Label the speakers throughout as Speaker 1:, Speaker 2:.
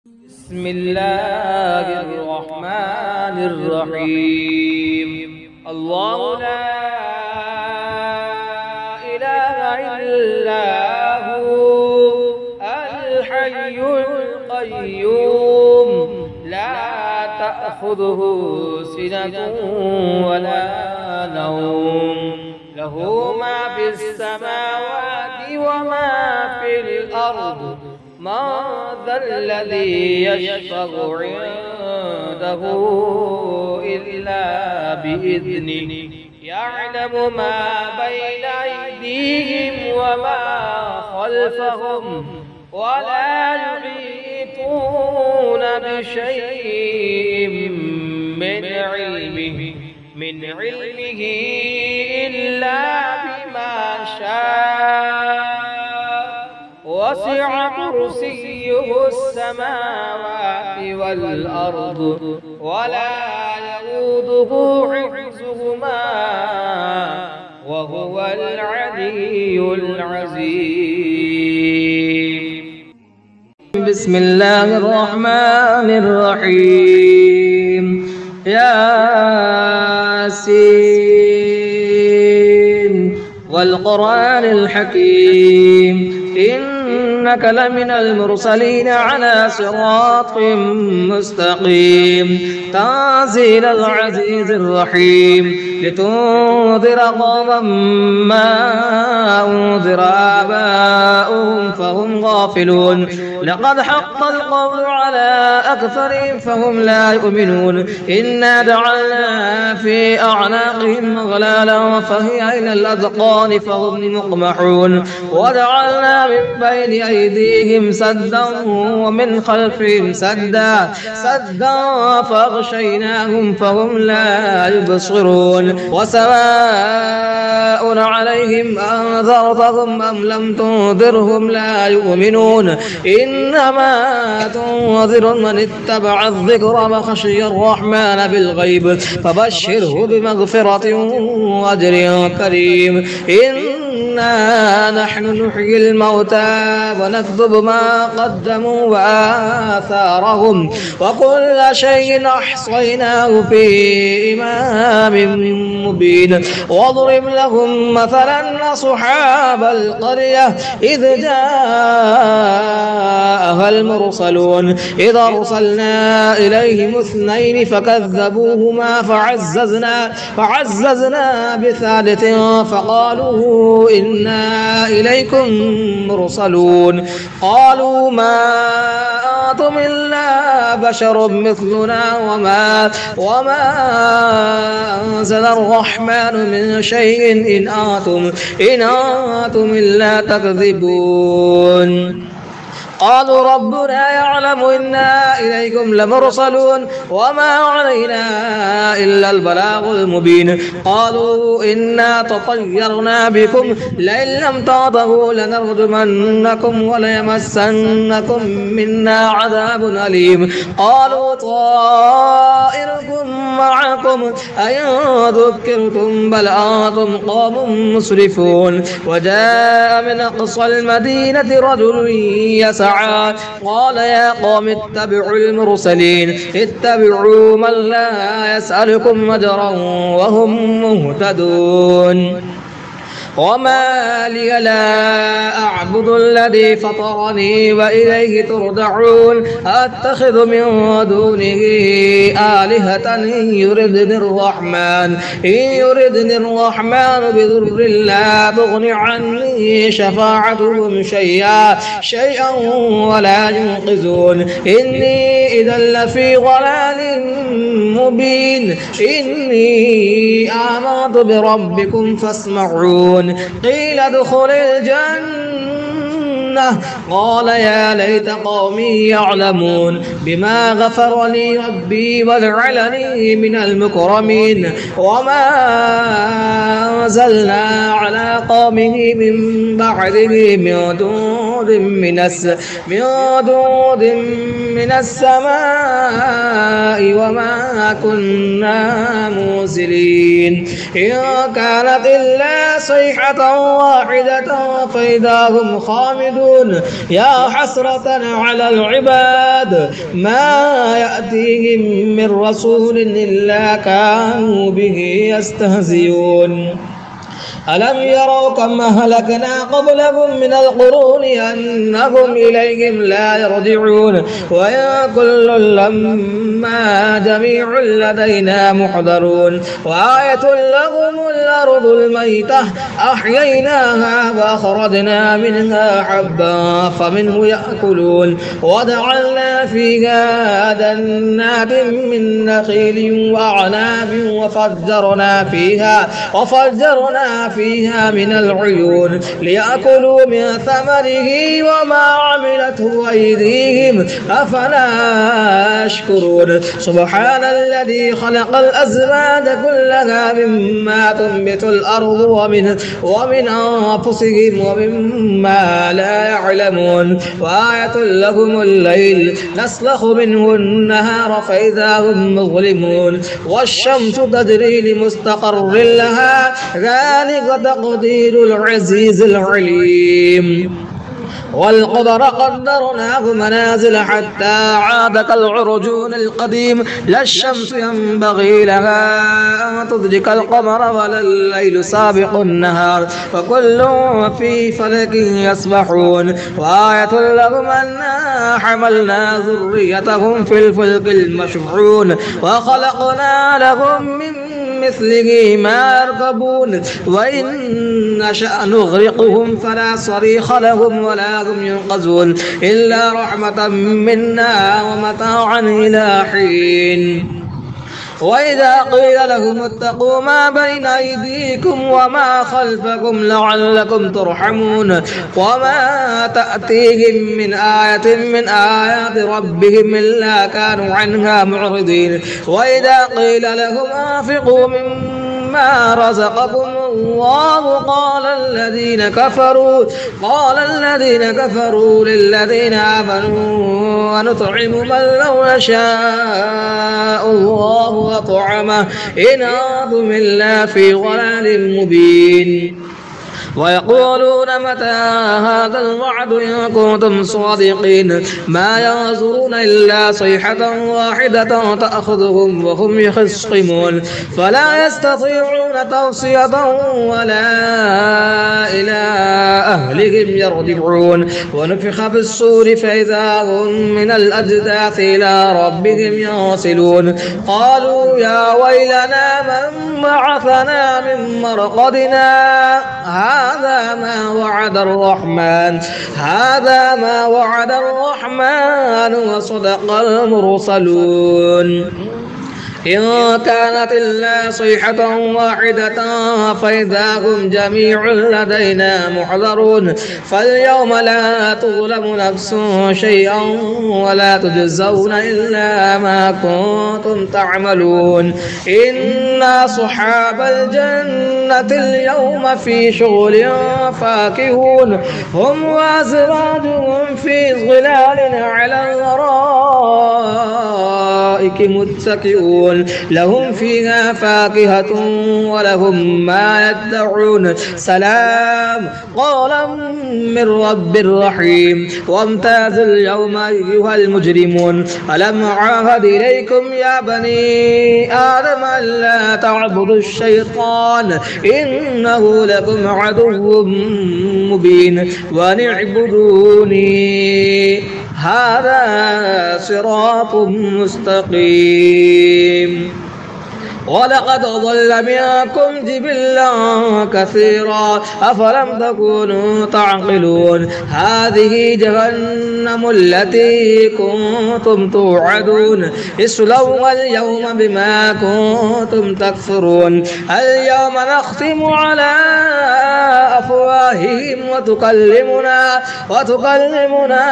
Speaker 1: بسم الله الرحمن الرحيم. الله لا إله إلا هو الحي القيوم لا تأخذه سنة ولا نوم له ما في السماوات وما في الأرض ما ذا الذي يشفع عنده إلا بإذنه يعلم ما بين أيديهم وما خلفهم ولا يحيطون بشيء من علمه إلا بما شاء وسع كرسيه السماوات والأرض ولا يؤوده حفظهما وهو العلي العظيم. بسم الله الرحمن الرحيم. ياسين والقرآن الحكيم إنك لمن المرسلين على صراط مستقيم تنزيل العزيز الرحيم لتنذر قوما ما أنذر آباؤهم فهم غافلون لقد حق القول على أكثرهم فهم لا يؤمنون إنا جعلنا في أعناقهم أغلالا فهي إلى الأذقان فهم مقمحون وجعلنا من بين أيديهم سدا ومن خلفهم سدا فأغشيناهم فهم لا يبصرون وسواء عليهم أنذرتهم أم لم تنذرهم لا يؤمنون إنما تنذر من اتبع الذكر وخشي الرحمن بالغيب فبشره بمغفرة وأجر كريم. إنا نحن نحيي الموتى ونكتب ما قدموا وآثارهم وكل شيء أحصيناه في إمام مبين واضرب لهم مثلا أصحاب القرية إذ جاءها المرسلون إذ أرسلنا إليهم اثنين فكذبوهما فعززنا بثالث فقالوا إنا إليكم مرسلون قالوا ما أنتم إلا بشر مثلنا وما أنزل الرحمن من شيء إن أنتم إلا تكذبون قالوا ربنا يعلم إنا إليكم لمرسلون وما علينا إلا البلاغ المبين قالوا إنا تطيرنا بكم لئن لم تنتهوا لنرجمنكم وليمسنكم منا عذاب أليم قالوا طائركم معكم أئن ذكرتم بل أنتم قوم مسرفون وجاء من أقصى المدينة رجل يسعى قال يا قوم اتبعوا المرسلين اتبعوا من لا يسألكم أجرا وهم مهتدون وما لي لا أعبد الذي فطرني وإليه ترجعون أتخذ من دونه آلهة إن يردني الرحمن بضر لا تغن عني شفاعتهم شيئا ولا ينقذون إني إذا لفي ضلال مبين إني آمنت بربكم فاسمعون قيل ادخل الجنة قال يا ليت قومي يعلمون بما غفر لي ربي وجعلني من المكرمين وما أنزلنا على قومه من بعده من دود من السماء وما كنا منزلين إن كانت إلا صيحة واحدة فإذا هم خامدون يا حسرة على العباد ما يأتيهم من رسول إلا كانوا به يستهزئون ألم يروا كم أهلكنا قبلهم من القرون أنهم إليهم لا يرجعون وإن كل لما جميع لدينا محضرون وآية لهم الأرض الميتة أحييناها وأخرجنا منها حبا فمنه يأكلون وجعلنا فيها جنات من نخيل وأعناب وفجرنا فيها من العيون ليأكلوا من ثمره وما عملته أيديهم أفلا يشكرون سبحان الذي خلق الأزواج كلها مما تنبت الأرض ومن أنفسهم ومما لا يعلمون وآية لهم الليل نسلخ منه النهار فإذا هم مظلمون والشمس تجري لمستقر لها ذلك تقدير العزيز العليم والقمر قدرناه منازل حتى عاد كالعرجون القديم لا الشمس ينبغي لها أن تدرك القمر ولا الليل سابق النهار وكل في فلك يسبحون وآية لهم أنا حملنا ذريتهم في الفلك المشحون وخلقنا لهم من مثله ما يركبون وإن نشأ نغرقهم فلا صريخ لهم ولا هم ينقذون إلا رحمة منا ومتاعا إلى حين وإذا قيل لهم اتقوا ما بين أيديكم وما خلفكم لعلكم ترحمون وما تأتيهم من آية من آيات ربهم إلا كانوا عنها معرضين وإذا قيل لهم أنفقوا مما رزقكم الله قال الذين كفروا للذين آمنوا ونطعم من لو يشاء الله وطعمه إن أنتم إلا في ضلال مبين ويقولون متى هذا الوعد إن كنتم صادقين ما ينظرون إلا صيحة واحدة تأخذهم وهم يخصمون فلا يستطيعون توصية ولا إلى أهلهم يرجعون ونفخ في الصور فإذا هم من الأجداث إلى ربهم ينسلون قالوا يا ويلنا من بعثنا من مرقدنا هذا ما وعد الرحمن وصدق المرسلون إن كانت إلا صيحة واحدة فإذا هم جميع لدينا محضرون فاليوم لا تظلم نفس شيئا ولا تجزون إلا ما كنتم تعملون إن أصحاب الجنة اليوم في شغل فاكهون هم وأزواجهم في ظلال على الأرائك متكئون لهم فيها فاكهة ولهم ما يدعون سلام قولا من رب رحيم وامتازوا اليوم أيها المجرمون ألم أعهد إليكم يا بني آدم ألا تعبدوا الشيطان إنه لكم عدو مبين وأن اعبدوني هذا صراط مستقيم ولقد ضل منكم جبلا كثيرا أفلم تكونوا تعقلون هذه جهنم التي كنتم توعدون اصلوها اليوم بما كنتم تكفرون اليوم نختم على أفواههم وتكلمنا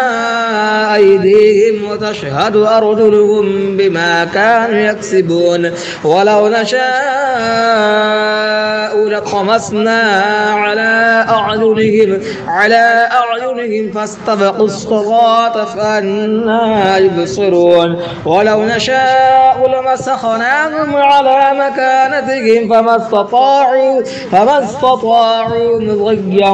Speaker 1: أيديهم وتشهد أرجلهم بما كانوا يكسبون ولو ولو نشاء لطمسنا على أعينهم فاستبقوا الصراط فأنى يبصرون ولو نشاء لمسخناهم على مكانتهم فما استطاعوا مضيا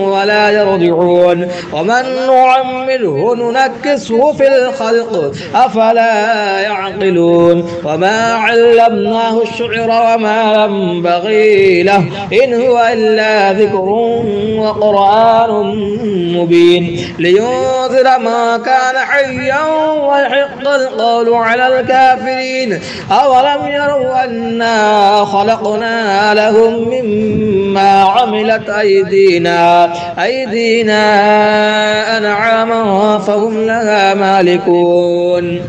Speaker 1: ولا يرجعون ومن نعمره ننكسه في الخلق أفلا يعقلون وما علمناه الشعر وما ينبغي له إن هو إلا ذكر وقرآن مبين لينذر ما كان حيا ويحق القول على الكافرين أولم يروا أنا خلقنا لهم مما عملت أيدينا أنعاما فهم لها مالكون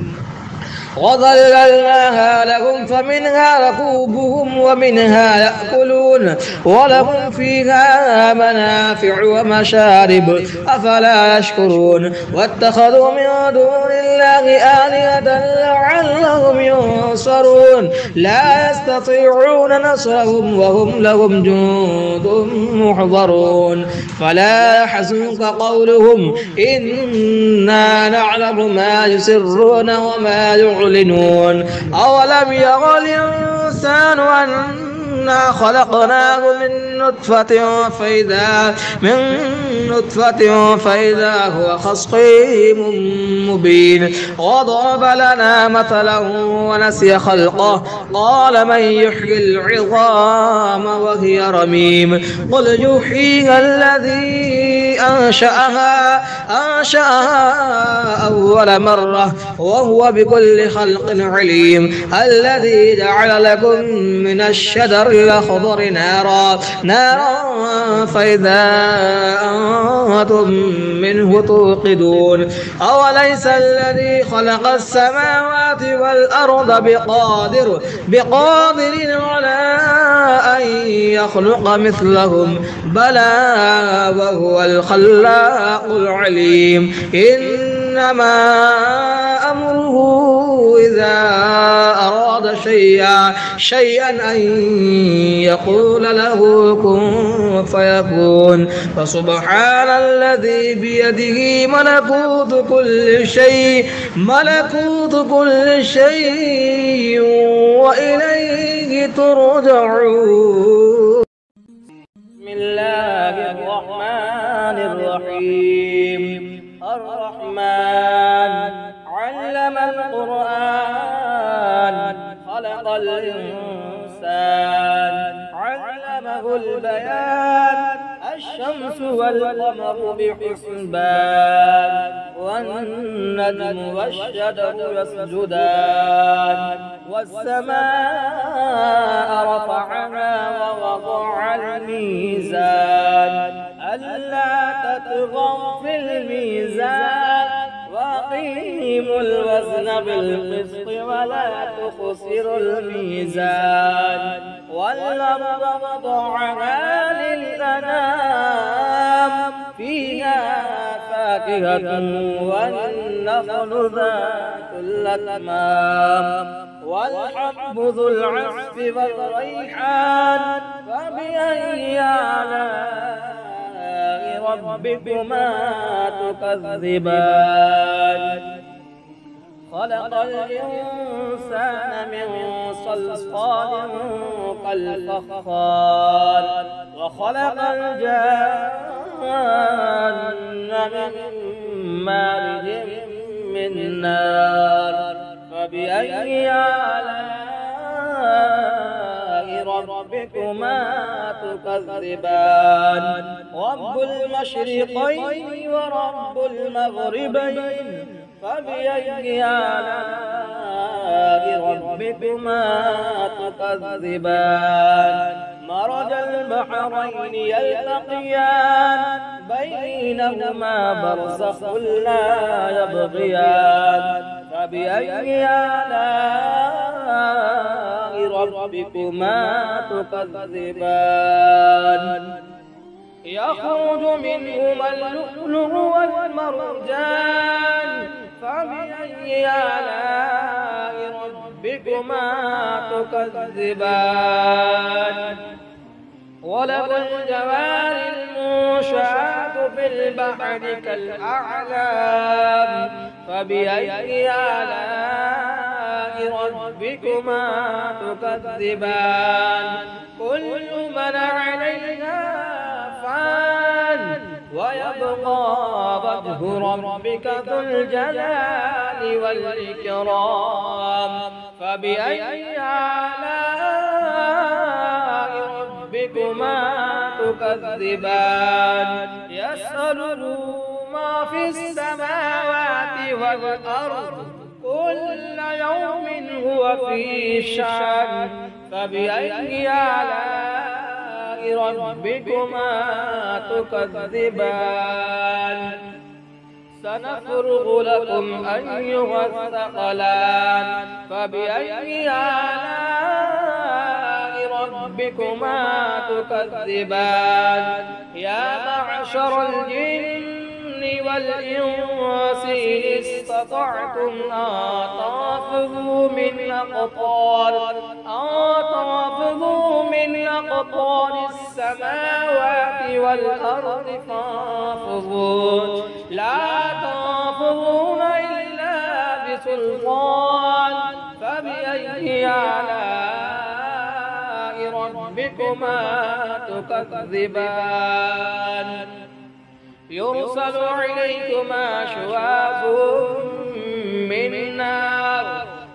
Speaker 1: وظللناها لهم فمنها ركوبهم ومنها يأكلون ولهم فيها منافع ومشارب أفلا يشكرون واتخذوا من دون الله آلهة لعلهم ينصرون لا يستطيعون نصرهم وهم لهم جند محضرون فلا يحزنك قولهم إنا نعلم ما يسرون وما يعلنون أولم ير الإنسان أنا خلقناه من نطفة فإذا هو خصيم مبين وضرب لنا مثلا ونسي خلقه قال من يحيي العظام وهي رميم قل يحييها الذي أنشأها أول مرة وهو بكل خلق عليم الذي جعل لكم من الشجر الأخضر نارا فإذا أنتم منه توقدون أوليس الذي خلق السماوات والأرض بقادر على أن يخلق مثلهم بلى وهو الخلاق العليم إنما أمره إذا أراد شيئا أن يقول له كن فيكون فسبحان الذي بيده ملكوت كل شيء وإليه ترجعون. بسم الله الرحمن الرحيم. الرحمن علم القرآن خلق الإنسان علمه البيان الشمس والقمر بحسبان والنجم والشجر يسجدان والسماء رفعها ووضع الميزان ألا تطغوا في الميزان وأقيموا الوزن بالقسط ولا تخسروا الميزان والأرض وضعها للأنام فيها فاكهة والنخل ذات الأكمام والحب ذو العصف والريحان فبأي آلاء ربكما تكذبان خلق الإنسان من صلصال كالفخار وخلق الجان من مارج من نار فبأي آلاء ربكما تكذبان رب المشرقين ورب المغربين فبأي آلاء ربكما تكذبان مرج البحرين يلتقيان بينهما برزخ لا يبغيان فبأي آلاء ربكما تكذبان يخرج منهما اللؤلؤ والمرجان فبأي آلاء ربكما تكذبان وله الجوار المنشآت في البحر كالأعلام فبأي آلاء ربكما تكذبان كل من عليها فان ويبقى وجه ربك ذو الجلال والإكرام فبأي آلاء ربكما تكذبان يسأله ما في السماوات والأرض كل يوم هو في شأن فبأي آلاء ربكما تكذبان سنفرغ لكم أيها الثقلان فبأي آلاء ربكما تكذبان يا معشر الجن والإنس إن استطعتم أن تنفذوا من أقطار السماوات والأرض فانفذوا لا تنفذون إلا بسلطان فبأي آلاء ربكما تكذبان يرسل عليكما شواظ من نار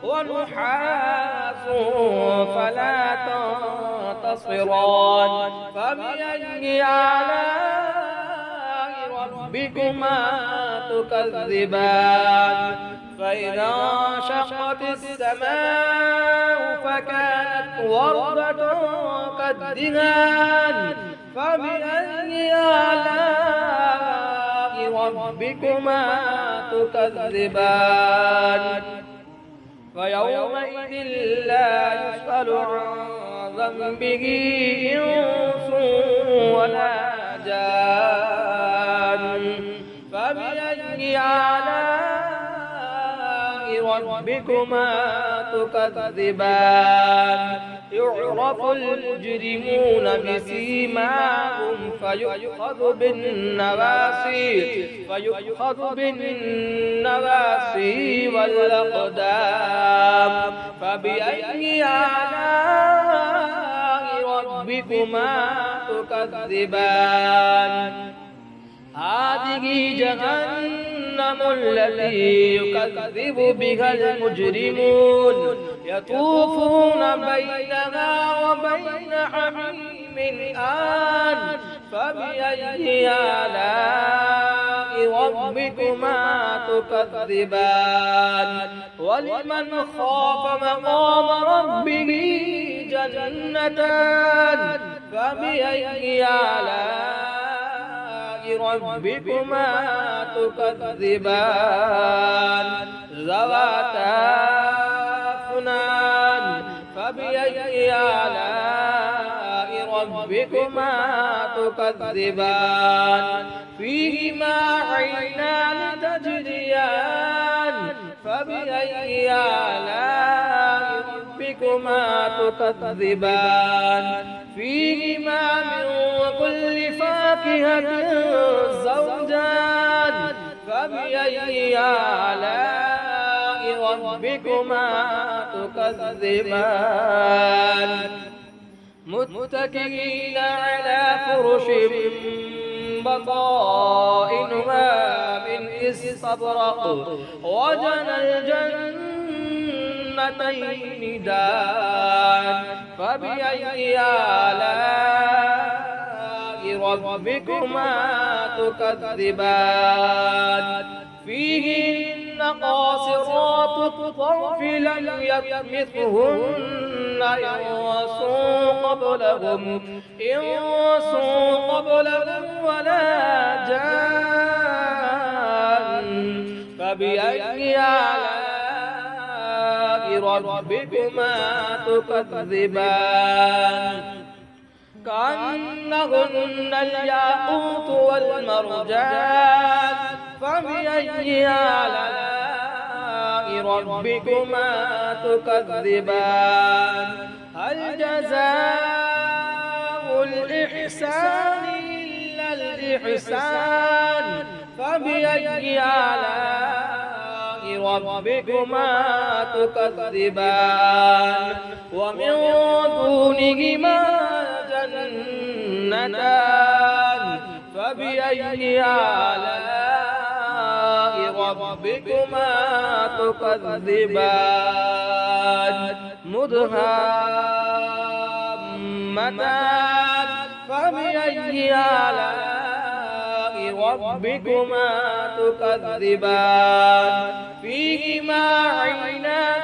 Speaker 1: ونحاس فلا تنتصران فبأي آلاء ربكما تكذبان فإذا انشقت السماء فكانت وردة كالدهان فبأي آلاء ربكما تكذبان فيومئذ لا يسأل عن ذنبه إنس ولا جان فبأي آلاء ربكما تكذبان يعرف المجرمون بسيماهم فيؤخذ بالنواسي والأقدام فبأي آلاء ربكما تكذبان هذه جهنم التي يكذب بها المجرمون يطوفون بينها وبين حميم آن فبأي آلاء ربكما تكذبان ولمن خاف مقام ربه جنتان فبأي آلاء ربكما تكذبان ذواتا أفنان فبأي آلاء ربكما تكذبان فيهما عينان تجريان فبأي آلاء ربكما تكذبان فيهما من كل فاكهة زوجان فبأي آلاء ربكما تكذبان متكئين على فرش بطائنها من استبرق وجنى الجنتين دان فبأي آلاء ربكما تكذبان فيهن قاصرات الطرف لم يطمثهن إنس قبلهم ولا جان فبأي آلاء ربكما تكذبان كأنهن الياقوت والمرجان فبأي آلاء ربكما تكذبان هل جزاء الإحسان إلا الإحسان فبأي آلاء ربكما تكذبان ومن دونهما جنتان فبأي آلاء ربكما تكذبان مدهامتان فبأي آلاء ربكما تكذبان فيهما عينان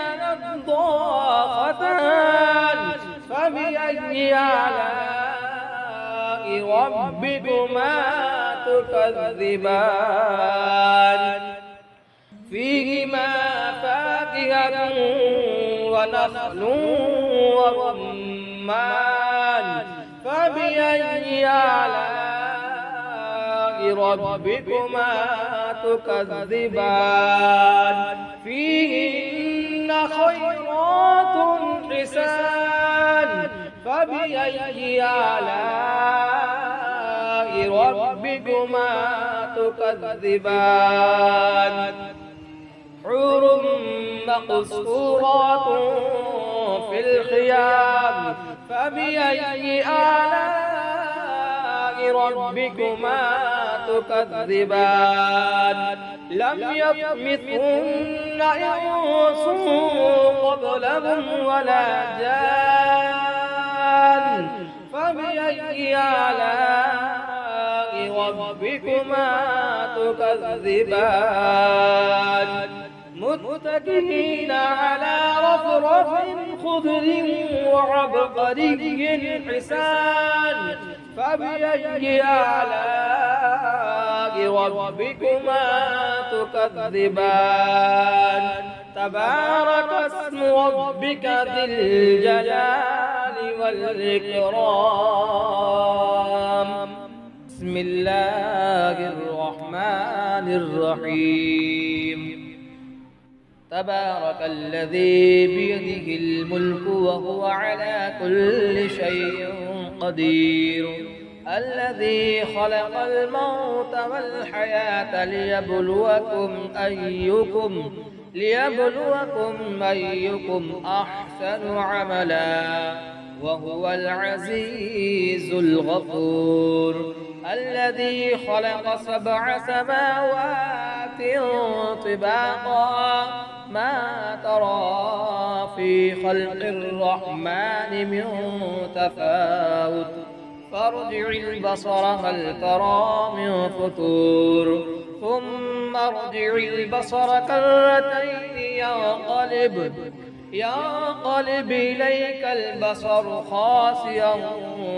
Speaker 1: نضاختان فبأي آلاء ربكما تكذبان فيهما فاكهة ونخل ورمان فبأي آلاء ربكما تكذبان فيهن خيرات حسان فبأي آلاء ربكما تكذبان حور مقصورات في الخيام فبأي آلاء ربكما تكذبان لم يطمثهن إنس قبلهم ولا جان فبأي آلاء ربكما تكذبان متكئين على رفرف خضر وعبقري حسان فبأي آلاء ربكما تكذبان تبارك اسم ربك ذي الجلال والإكرام بسم الله الرحمن الرحيم تبارك الذي بيده الملك وهو على كل شيء قدير الذي خلق الموت والحياة ليبلوكم أيكم أحسن عملا وهو العزيز الغفور الذي خلق 7 سماوات طباقا ما ترى في خلق الرحمن من تفاوت فارجع البصر هل ترى من فطور ثم ارجع البصر كرتين ينقلب إليك البصر خاسئا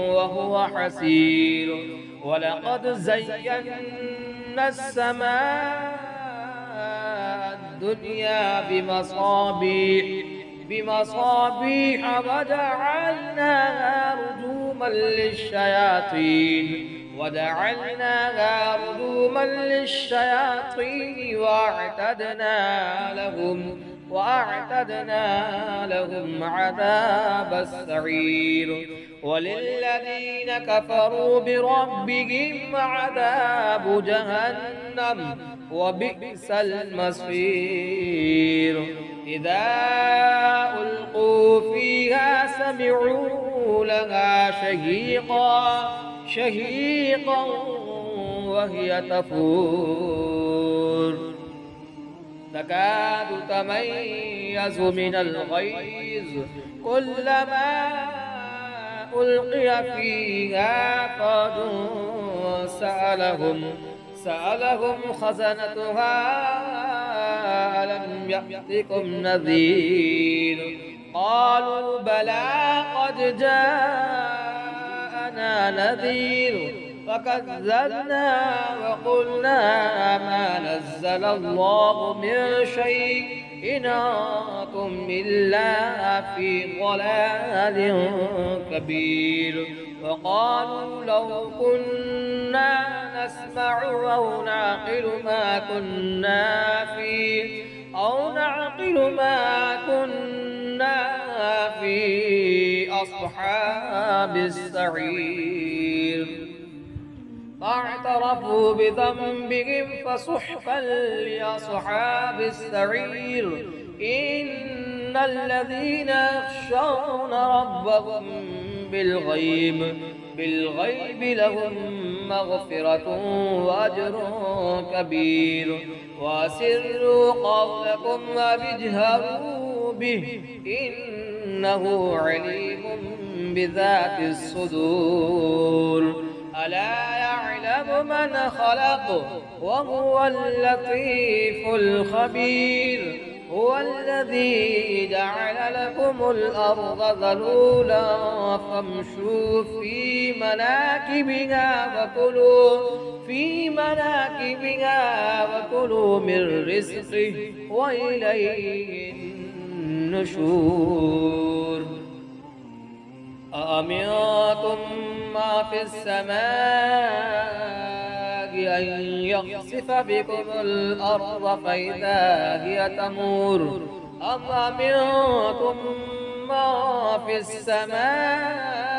Speaker 1: وهو حسير ولقد زينا السماء الدنيا بمصابيح وجعلناها رجوما للشياطين وأعتدنا لهم عذاب السعير وللذين كفروا بربهم عذاب جهنم وبئس المصير إذا ألقوا فيها سمعوا لها شهيقا وهي تفور تكاد تميز من الغيظ كلما ألقي فيها فوج سألهم خزنتها ألم يأتكم نذير قالوا بلى قد جاءنا نذير فكذبنا وقلنا ما نزل الله من شيء إن أنتم إلا في ضلال كبير وقالوا لو كنا نسمع أو نعقل ما كنا في أو نعقل ما كنا في أصحاب السعير فاعترفوا بذنبهم فسحقا لأصحاب السعير إن الذين يخشون ربهم بالغيب لهم مغفرة وأجر كبير وأسروا قولكم وأجهروا به إنه عليم بذات الصدور ألا يعلم من خلق وهو اللطيف الخبير هو الذي جعل لكم الأرض ذلولا فامشوا في مناكبها وكلوا من رزقه وإليه النشور أأمنتم ما في السماء أن يخسف بكم الأرض فإذا هي تمور أم أمنتم ما في السماء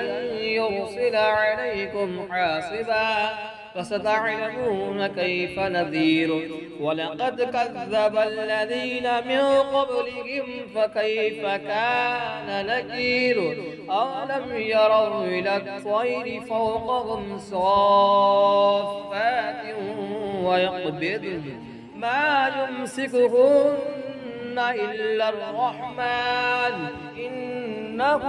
Speaker 1: أن يرسل عليكم حاصبا فستعلمون كيف نذير ولقد كذب الذين من قبلهم فكيف كان نكير أولم يروا إلى الطير فوقهم صافات ويقبضن ما يمسكهن إلا الرحمن إنه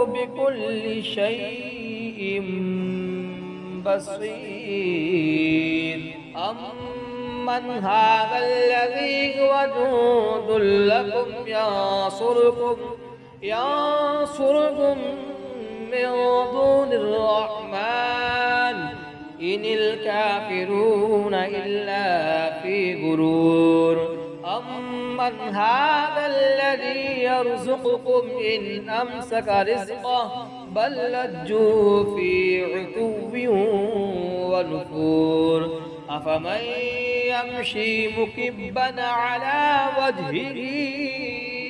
Speaker 1: بكل شيء بصير أمن هذا الذي هو جند لكم ينصركم من دون الرحمن إن الكافرون إلا في غرور أمن هذا الذي يرزقكم إن أمسك رزقه بل لجوا في عتو ونفور أفمن يمشي مكبا على وجهه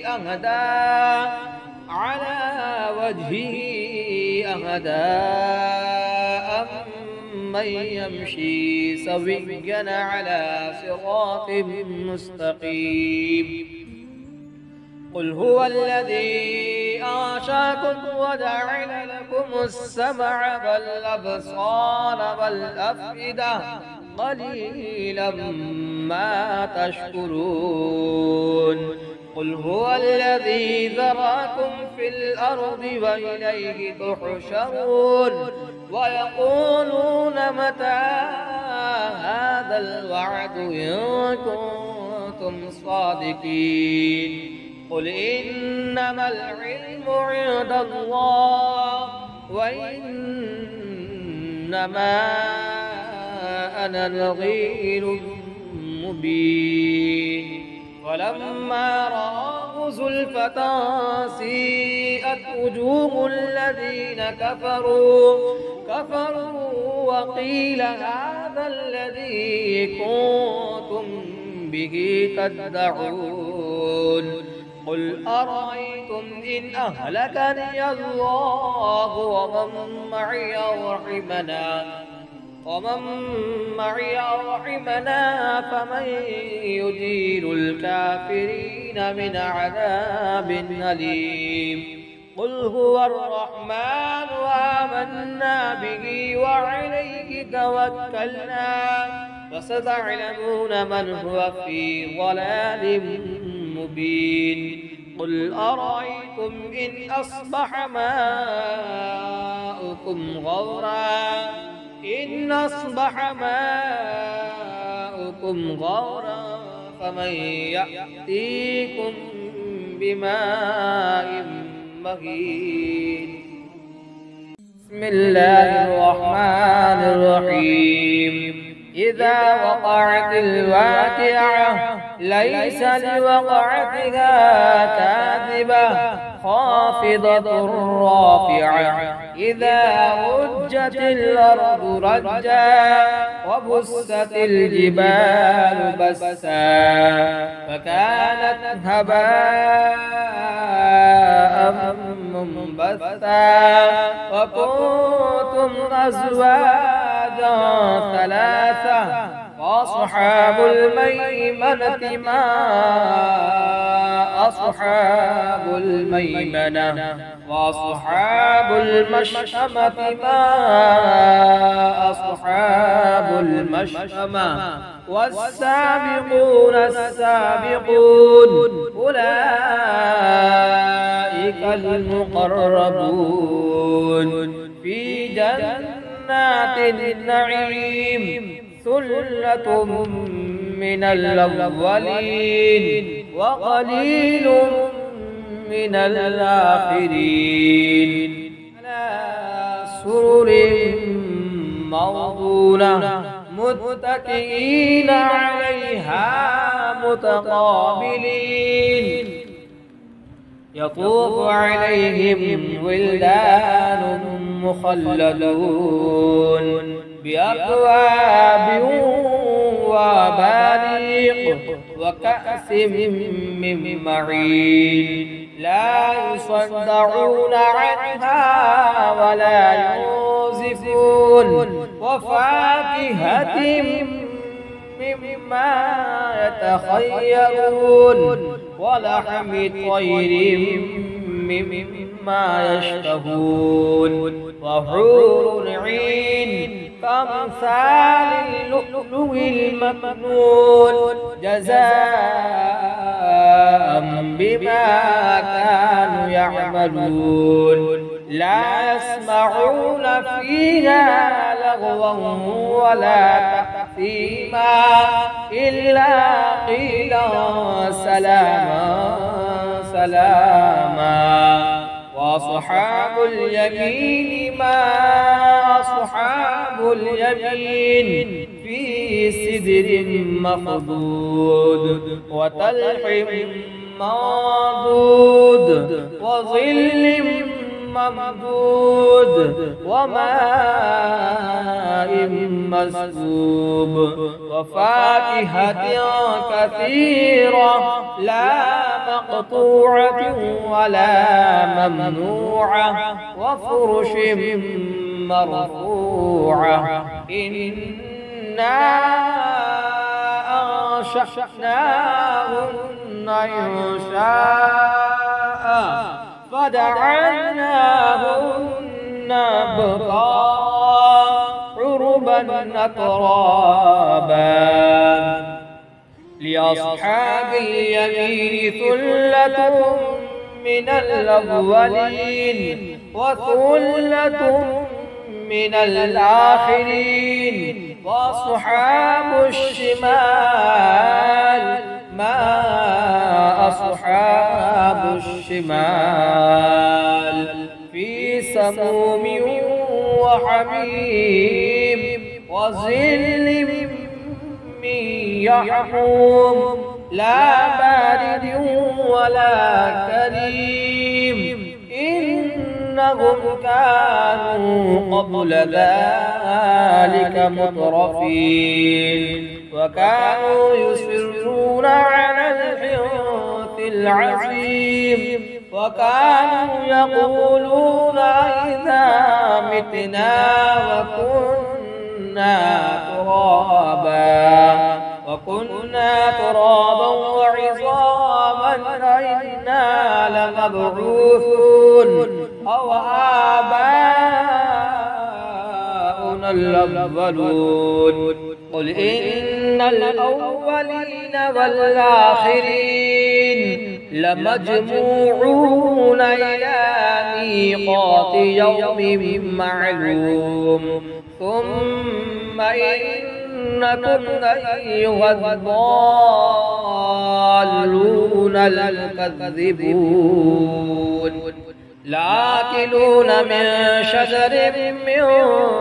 Speaker 1: أهدى أمن يمشي سويا على صراط مستقيم قل هو الذي أنشأكم وجعل لكم السمع والأبصار والأفئدة قليلا ما تشكرون قل هو الذي ذراكم في الأرض وإليه تحشرون ويقولون متى هذا الوعد إن كنتم صادقين قل إنما العلم عند الله وإنما أنا نذير مبين ولما رأوا زلفة سيئت وجوه الذين كفروا وقيل هذا الذي كنتم به تدعون قل أرأيتم إن أهلكني الله ومن معي أو رحمنا فمن يجير الكافرين من عذاب أليم قل هو الرحمن آمنا به وعليه توكلنا فستعلمون من هو في ضلال مبين قل أرأيتم إن أصبح ماؤكم غورا فمن يأتيكم بماء مهين بسم الله الرحمن الرحيم إذا وقعت الواقعة ليس لوقعتها كاذبة خافضة رافعة إذا رجت الأرض رجا وبست الجبال بسا فكانت هباء منبثا وكنتم أزواجا ثلاثة وأصحاب الميمنة ما أصحاب الميمنة وأصحاب المشأمة ما أصحاب المشأمة والسابقون السابقون أولئك المقربون في جنات النعيم ثلة من الأولين وقليل من الآخرين على سرر موضونة متكئين عليها متقابلين يطوف عليهم ولدان مخلدون بأكواب وأباريق وكأس من معين لا يصدعون عنها ولا ينزفون وفاكهة مما يتخيرون ولحم طير مما يشتهون وحور عين كأمثال اللؤلؤ المكنون جزاء بما كانوا يعملون لا يسمعون فيها لغوا ولا تأثيما إلا قيلا سلاما سلاما وأصحاب اليمين ما أصحاب اليمين في سدر مخضود وطلح منضود وظل ممدود وماء مسكوب وفاكهة كثيرة لا مقطوعة ولا ممنوعة وفرش مرفوعة إنا أنشأناهن إنشاء فدعوناهن بكارا عربا أترابا لأصحاب اليمين ثلة من الأولين وثلة من الآخرين وأصحاب الشمال ما أصحاب الشمال في سموم وحميم وظل من يحموم لا بارد ولا كريم إنهم كانوا قبل ذلك مترفين وكانوا يصرون على الحنث العظيم وكانوا يقولون إذا متنا وكنا ترابا وعظاما أئنا لمبعوثون أو آباؤنا الأولون قل إن الأولين والآخرين لمجموعون إلى ميقات يوم معلوم ثم إنكم أيها الضالون المكذبون لآكلون من شجر من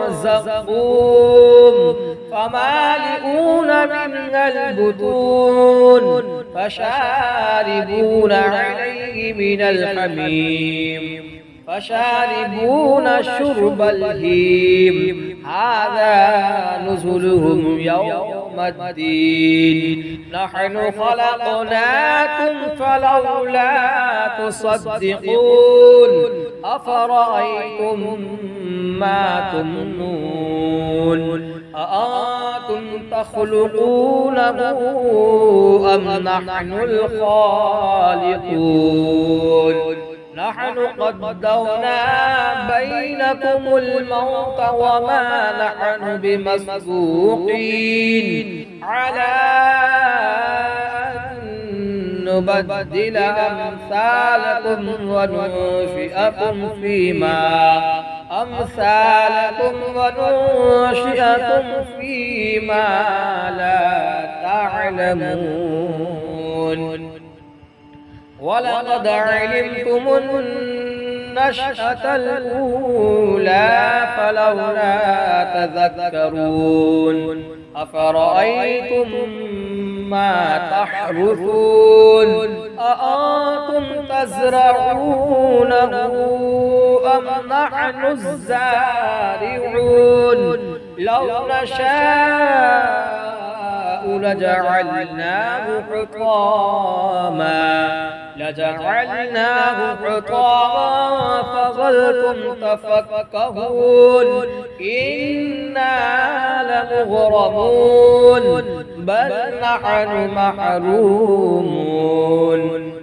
Speaker 1: زقوم فمالئون منها البطون فشاربون عليه من الحميم فشاربون شرب الهيم هذا نزلهم يوم الدين نحن خلقناكم فلولا تصدقون أفرأيتم ما تمنون أأنتم تخلقونه أم نحن الخالقون نحن قدرنا بينكم الموت وما نحن بمسبوقين على أن نبدل أمثالكم وننشئكم فيما لا تعلمون ولقد علمتم النشأة الأولى فلولا تذكرون أفرأيتم ما تحرثون أأنتم تزرعونه أم نحن الزارعون لو نشاء لجعلناه حطاما فظلتم تفكهون إنا لمغرمون بل نحن محرومون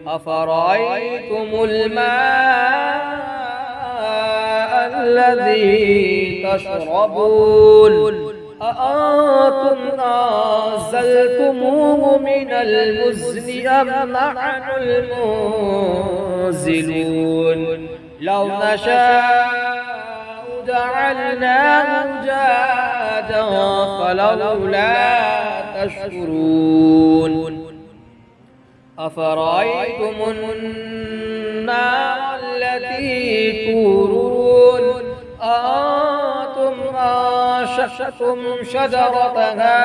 Speaker 1: أفرأيتم الماء الذي تشربون أأنتم أنزلتموه من المزن أم نحن المنزلون لو نشاء جعلناه أجاجا فلولا تشكرون أفرأيتم النار التي تورون أأنتم أنشأتم شجرتها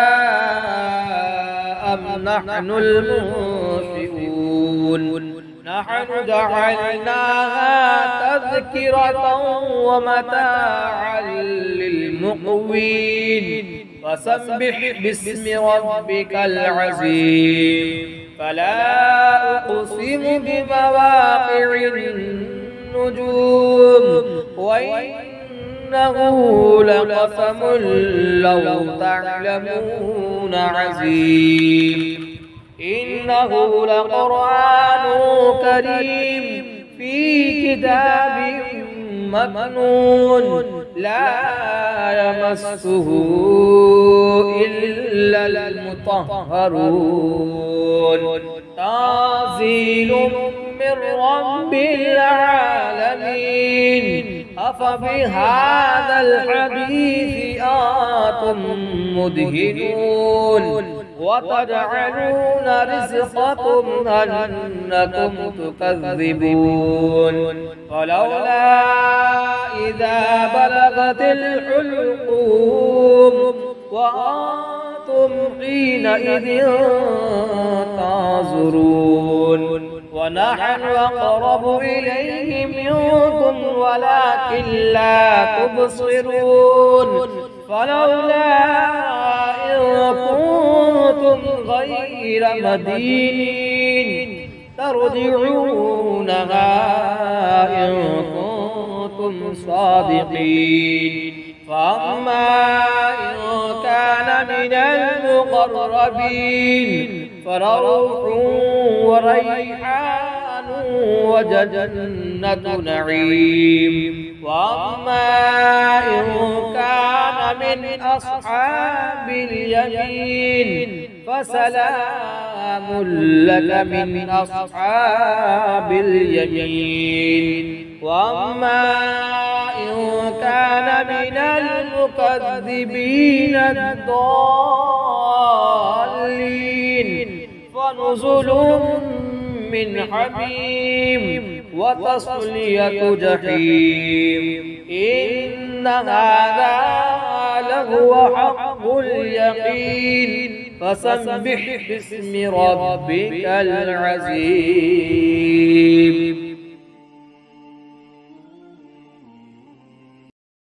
Speaker 1: أم نحن المنشئون نحن جعلناها تذكرة ومتاعا للمقوين فسبح باسم ربك العظيم فلا أقسم بمواقع النجوم وإنه لقسم لو تعلمون عظيم إنه لقرآن كريم في كتاب مكنون لا يمسه إلا المطهرون تنزيل من رب العالمين أفبهذا الحديث أنتم مدهنون وتجعلون رزقكم أنكم تكذبون فلولا إذا بلغت الحلقوم وأنتم حينئذ تنظرون ونحن أقرب إليه منكم ولكن لا تبصرون فلولا إن كنتم غير مدينين ترجعونها إن كنتم صادقين فأما إن كان من المقربين فروح وريحان وجنة نعيم وأما إن كان من أصحاب اليمين فسلام لك من أصحاب اليمين وأما إن كان من المكذبين الضالين فنزل من حميم وتصلية جحيم إن هذا لهو حق اليقين فسبح باسم ربك العظيم